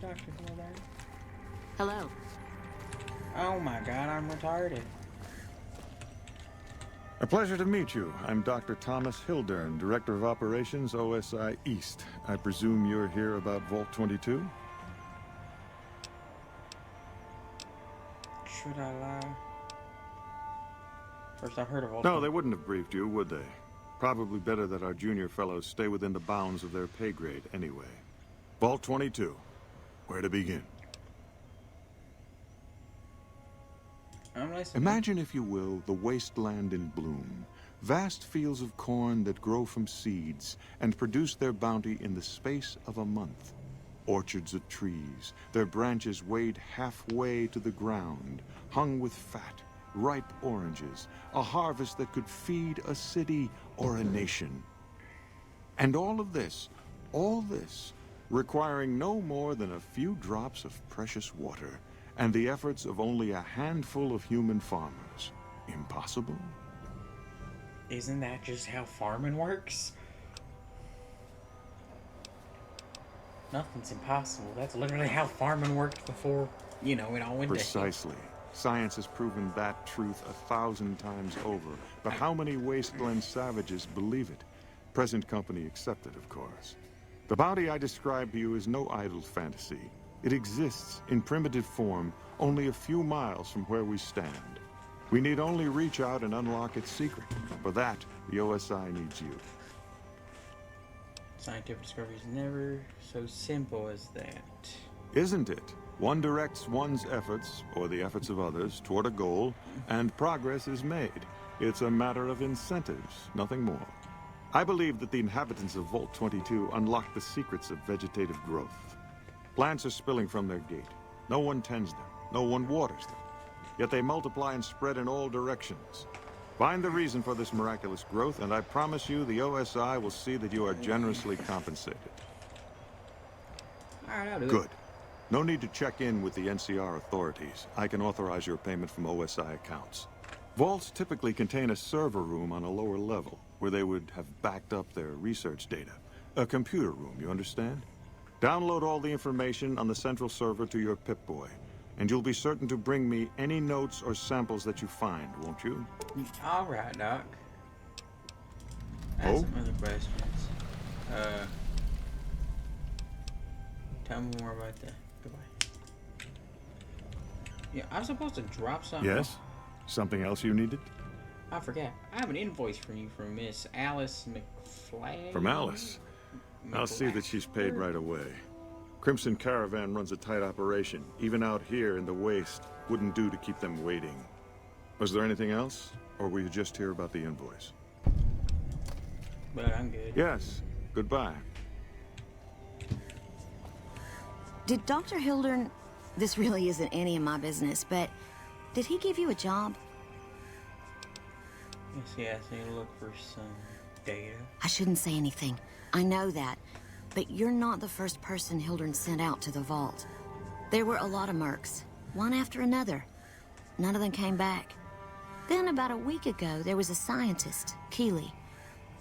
Dr. Hilder. Hello. Oh my god, I'm retarded. A pleasure to meet you. I'm Dr. Thomas Hildern, Director of Operations, OSI East. I presume you're here about Vault 22? Should I lie? First I've heard of all. No, they wouldn't have briefed you, would they? Probably better that our junior fellows stay within the bounds of their pay grade anyway. Vault 22. Where to begin? Imagine, if you will, the wasteland in bloom. Vast fields of corn that grow from seeds and produce their bounty in the space of a month. Orchards of trees, their branches weighed halfway to the ground, hung with fat, ripe oranges, a harvest that could feed a city or a nation. And all this, requiring no more than a few drops of precious water, and the efforts of only a handful of human farmers. Impossible? Isn't that just how farming works? Nothing's impossible. That's literally how farming worked before, you know, it all went down. Precisely. Science has proven that truth 1,000 times over. But how many wasteland savages believe it? Present company accepted, of course. The bounty I described to you is no idle fantasy. It exists in primitive form only a few miles from where we stand. We need only reach out and unlock its secret. For that, the OSI needs you. Scientific discovery is never so simple as that. Isn't it? One directs one's efforts, or the efforts of others, toward a goal, and progress is made. It's a matter of incentives, nothing more. I believe that the inhabitants of Vault 22 unlock the secrets of vegetative growth. Plants are spilling from their gate. No one tends them. No one waters them. Yet they multiply and spread in all directions. Find the reason for this miraculous growth, and I promise you the OSI will see that you are generously compensated. Alright, I'll do it. Good. No need to check in with the NCR authorities. I can authorize your payment from OSI accounts. Vaults typically contain a server room on a lower level, where they would have backed up their research data. A computer room, you understand? Download all the information on the central server to your Pip-Boy, and you'll be certain to bring me any notes or samples that you find, won't you? Alright, Doc. I have some other questions. Tell me more about that. Goodbye. Yeah, I'm supposed to drop something. Yes? Something else you needed? I forgot. I have an invoice from you from Miss Alice McFlag. From Alice? I'll see that she's paid right away. Crimson Caravan runs a tight operation. Even out here in the waste, wouldn't do to keep them waiting. Was there anything else? Or were you just here about the invoice? But I'm good. Yes. Goodbye. Did Dr. Hildern... This really isn't any of my business, but... Did he give you a job? Yes, he asked me to look for some data. I shouldn't say anything. I know that. But you're not the first person Hildern sent out to the vault. There were a lot of mercs, one after another. None of them came back. Then about a week ago, there was a scientist, Keeley.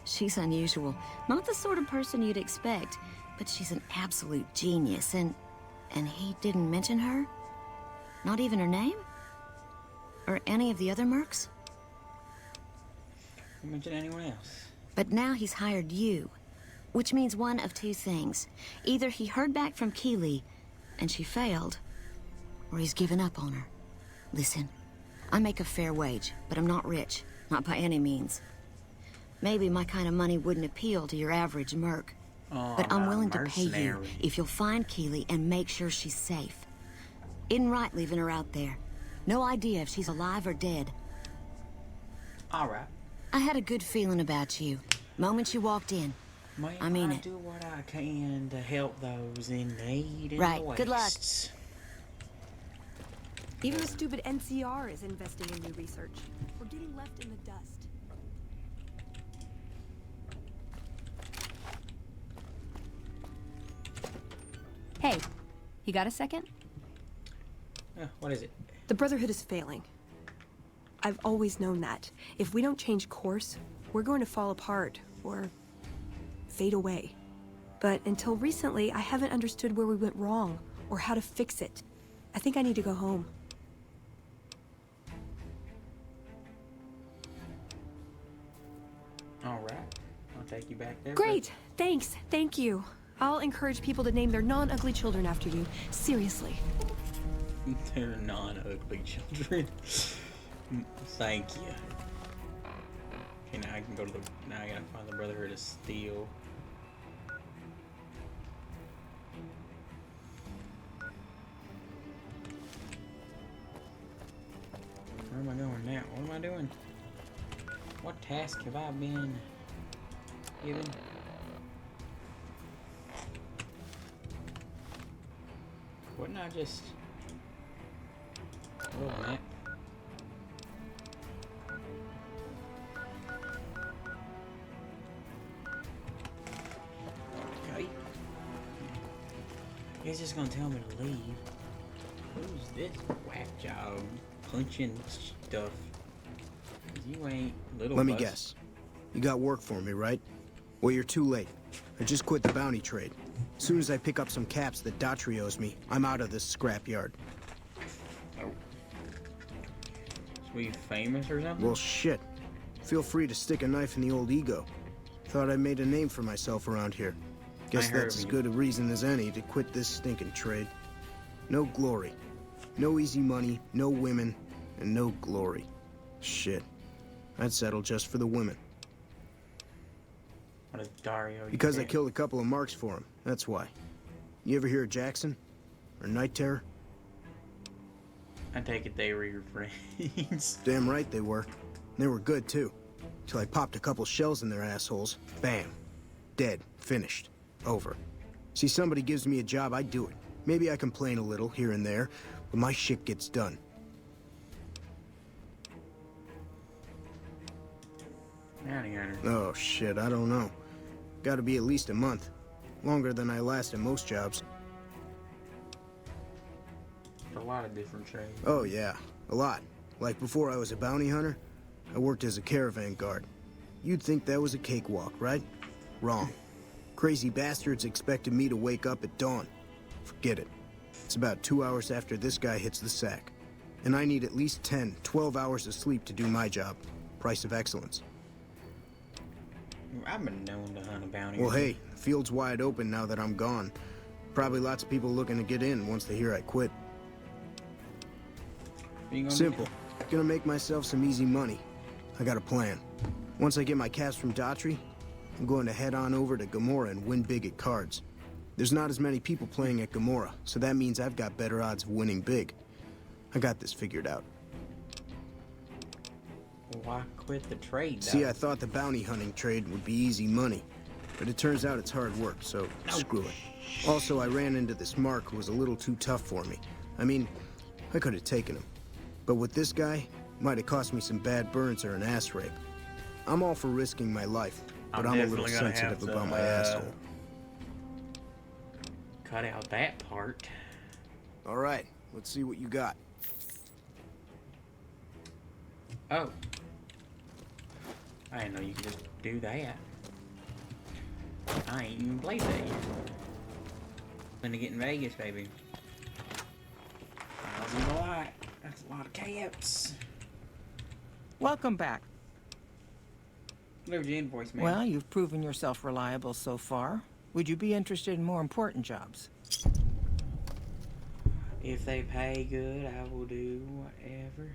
She's unusual. Not the sort of person you'd expect, but she's an absolute genius, and he didn't mention her? Not even her name? Or any of the other mercs? Didn't mention anyone else. But now he's hired you. Which means one of two things. Either he heard back from Keeley, and she failed, or he's given up on her. Listen, I make a fair wage, but I'm not rich. Not by any means. Maybe my kind of money wouldn't appeal to your average merc. Oh, but I'm willing to pay you mercenary. if you'll find Keeley and make sure she's safe. Isn't right leaving her out there. No idea if she's alive or dead. Alright. I had a good feeling about you. Moment you walked in. Man, I mean it. do what I can to help those in need. In Right, the good luck. wastes. Even the stupid NCR is investing in new research. We're getting left in the dust. Hey, you got a second? What is it? The Brotherhood is failing. I've always known that. If we don't change course, we're going to fall apart, or fade away. But until recently, I haven't understood where we went wrong, or how to fix it. I think I need to go home. All right, I'll take you back there. Great, thanks, thank you. I'll encourage people to name their non-ugly children after you. Seriously. They're non-ugly children. Thank you. Okay, now I can go to the. Now I gotta find the Brotherhood of Steel. Where am I going now? What am I doing? What task have I been given? Wouldn't I just... a little map? Okay. He's just gonna tell me to leave. Who's this whack job punching stuff? You ain't little. Let me guess. You got work for me, right? Well, you're too late. I just quit the bounty trade. As soon as I pick up some caps that Daughtry owes me, I'm out of this scrapyard. Oh. So we famous or something? Well, shit. Feel free to stick a knife in the old ego. Thought I made a name for myself around here. Guess that's as good a reason as any to quit this stinking trade. No glory. No easy money, no women, and no glory. Shit. I'd settle just for the women. What is Dario? Because I killed a couple of marks for him, that's why. You ever hear of Jackson? Or Night Terror? I take it they were your friends. Damn right they were. They were good, too. Till I popped a couple shells in their assholes. Bam. Dead. Finished. Over. See, somebody gives me a job, I do it. Maybe I complain a little here and there, but my shit gets done. Oh, shit, I don't know. Gotta be at least a month. Longer than I last in most jobs. A lot of different trades. Oh, yeah. A lot. Like before I was a bounty hunter, I worked as a caravan guard. You'd think that was a cakewalk, right? Wrong. Crazy bastards expected me to wake up at dawn. Forget it. It's about 2 hours after this guy hits the sack. And I need at least 10, 12 hours of sleep to do my job. Price of excellence. I've been known to hunt a bounty. Well, hey, the field's wide open now that I'm gone. Probably lots of people looking to get in once they hear I quit. Simple. Gonna make myself some easy money. I got a plan. Once I get my caps from Daughtry, I'm going to head on over to Gomorrah and win big at cards. There's not as many people playing at Gomorrah, so that means I've got better odds of winning big. I got this figured out. Why quit the trade, though? See, I thought the bounty hunting trade would be easy money, but it turns out it's hard work, so screw it. Also, I ran into this Mark who was a little too tough for me. I mean, I could have taken him. But with this guy, might have cost me some bad burns or an ass rape. I'm all for risking my life, but I'm a little sensitive about my asshole. Cut out that part. All right, let's see what you got. Oh. I didn't know you could just do that. I ain't even played that yet. Gonna get in Vegas, baby. That's a lot. That's a lot of caps. Welcome back. There's your invoice, man. Well, you've proven yourself reliable so far. Would you be interested in more important jobs? If they pay good, I will do whatever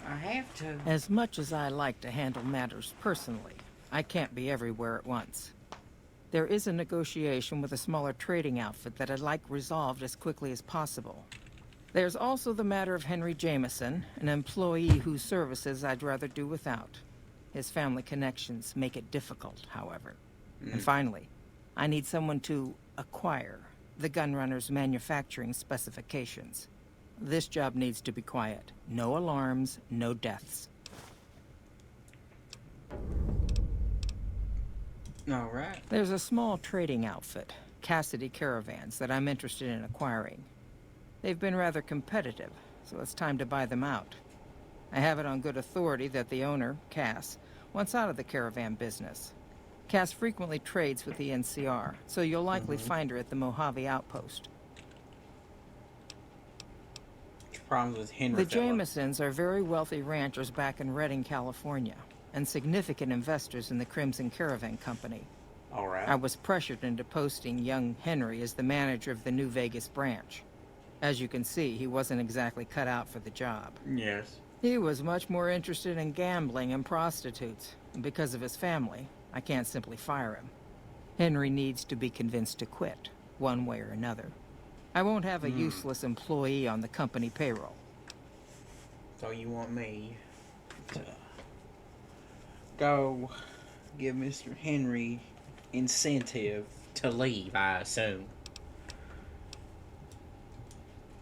I have to. As much as I like to handle matters personally, I can't be everywhere at once. There is a negotiation with a smaller trading outfit that I'd like resolved as quickly as possible. There's also the matter of Henry Jameson, an employee whose services I'd rather do without. His family connections make it difficult, however. And finally, I need someone to acquire the gunrunner's manufacturing specifications. This job needs to be quiet. No alarms, no deaths. All right. There's a small trading outfit, Cassidy Caravans, that I'm interested in acquiring. They've been rather competitive, so it's time to buy them out. I have it on good authority that the owner, Cass, wants out of the caravan business. Cass frequently trades with the NCR, so you'll likely find her at the Mojave outpost. Problems with Henry The fella. Jamesons are very wealthy ranchers back in Redding, California, and significant investors in the Crimson Caravan Company. All right. I was pressured into posting young Henry as the manager of the New Vegas branch. As you can see, he wasn't exactly cut out for the job. Yes. He was much more interested in gambling and prostitutes, and because of his family, I can't simply fire him. Henry needs to be convinced to quit, one way or another. I won't have a useless employee on the company payroll. So you want me to go give Mr. Henry incentive to leave, I assume.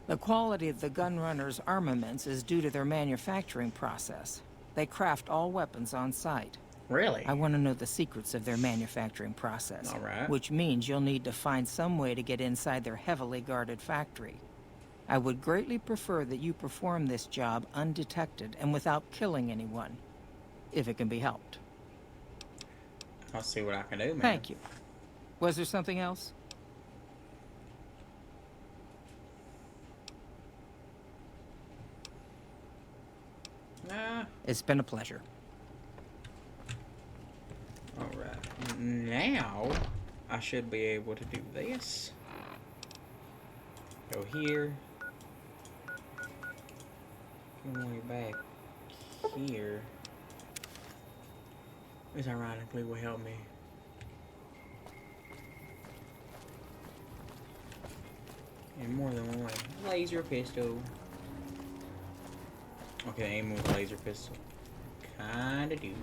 The quality of the gunrunners' armaments is due to their manufacturing process. They craft all weapons on site. Really? I want to know the secrets of their manufacturing process. All right. Which means you'll need to find some way to get inside their heavily guarded factory. I would greatly prefer that you perform this job undetected and without killing anyone, if it can be helped. I'll see what I can do, man. Thank you. Was there something else? Nah. It's been a pleasure. Alright. Now, I should be able to do this. Go here. Come way back here. This ironically will help me. In more than one way. Laser pistol. Okay, aim with a laser pistol. Kinda dookie.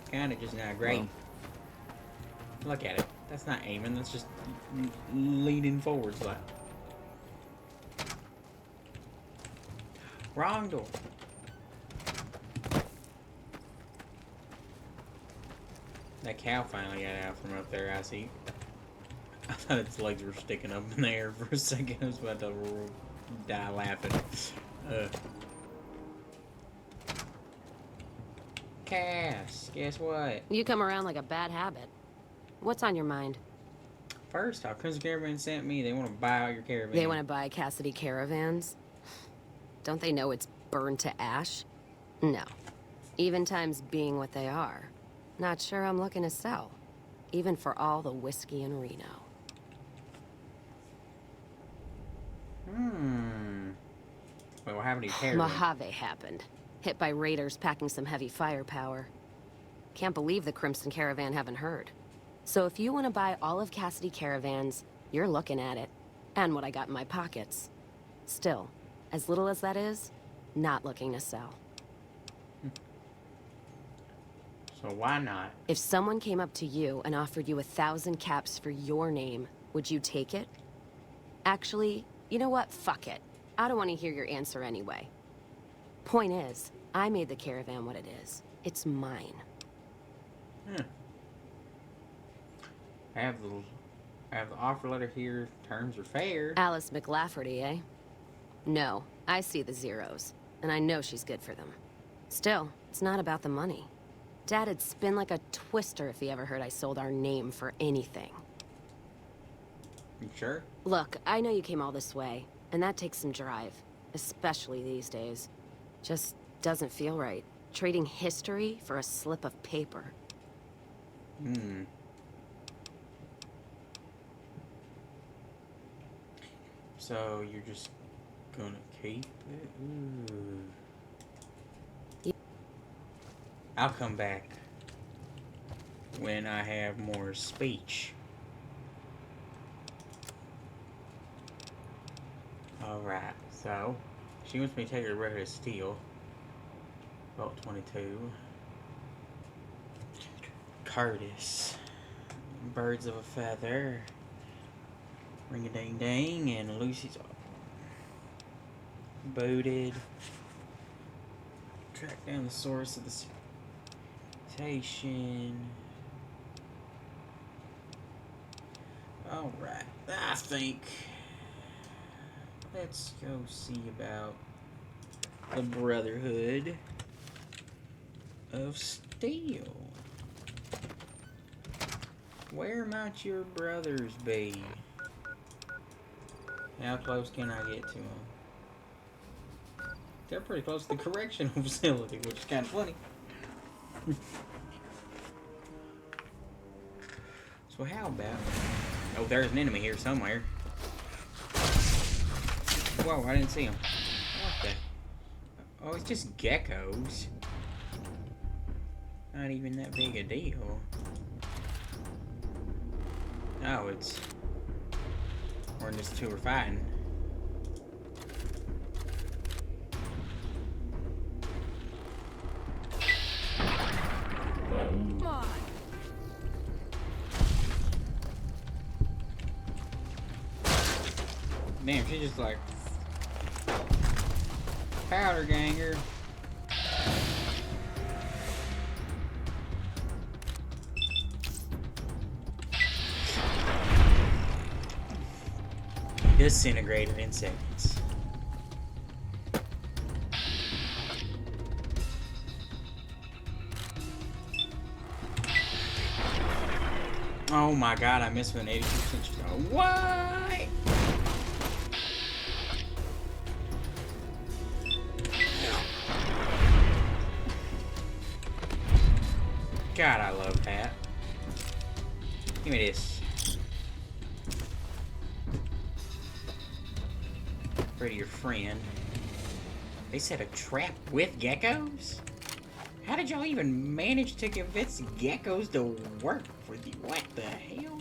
Kinda just not great. Look at it. That's not aiming, that's just leaning forwards like. Wrong door. That cow finally got out from up there, I see. I thought its legs were sticking up in the air for a second. I was about to die laughing. Cass, guess what? You come around like a bad habit. What's on your mind? First off, Crimson Caravan sent me. They want to buy out your caravan. They want to buy Cassidy caravans? Don't they know it's burned to ash? No. Even times being what they are. Not sure I'm looking to sell. Even for all the whiskey in Reno. Wait, what happened to your caravan? Mojave happened. Hit by raiders packing some heavy firepower. Can't believe the Crimson Caravan haven't heard. So if you want to buy all of Cassidy caravans, you're looking at it. And what I got in my pockets. Still, as little as that is, not looking to sell. So why not? If someone came up to you and offered you 1,000 caps for your name, would you take it? Actually, you know what? Fuck it. I don't want to hear your answer anyway. Point is, I made the caravan what it is. It's mine. I have the offer letter here. Terms are fair. Alice McLafferty, eh? No, I see the zeros, and I know she's good for them. Still, it's not about the money. Dad'd spin like a twister if he ever heard I sold our name for anything. You sure? Look, I know you came all this way, and that takes some drive, especially these days. Just doesn't feel right. Trading history for a slip of paper. So you're just gonna keep it? Ooh. I'll come back when I have more speech. Alright, so she wants me to take her to Red Hood Steel. Vault 22. Curtis. Birds of a Feather. Ring-a-ding-ding, and Lucy's booted. Track down the source of the citation. Alright, I think let's go see about the Brotherhood of Steel. Where might your brothers be? How close can I get to them? They're pretty close to the correctional facility, which is kind of funny. So how about... Oh, there's an enemy here somewhere. Whoa, I didn't see him. What the... Oh, it's just geckos. Not even that big a deal. Oh, it's... Or just two are fighting. Come on. Damn, she's just like... Powder ganger. Disintegrated in seconds. Oh my god, I missed with an 82% shot. What? God, I love that. Give me this. To your friend. They set a trap with geckos? How did y'all even manage to convince geckos to work for you? What the hell?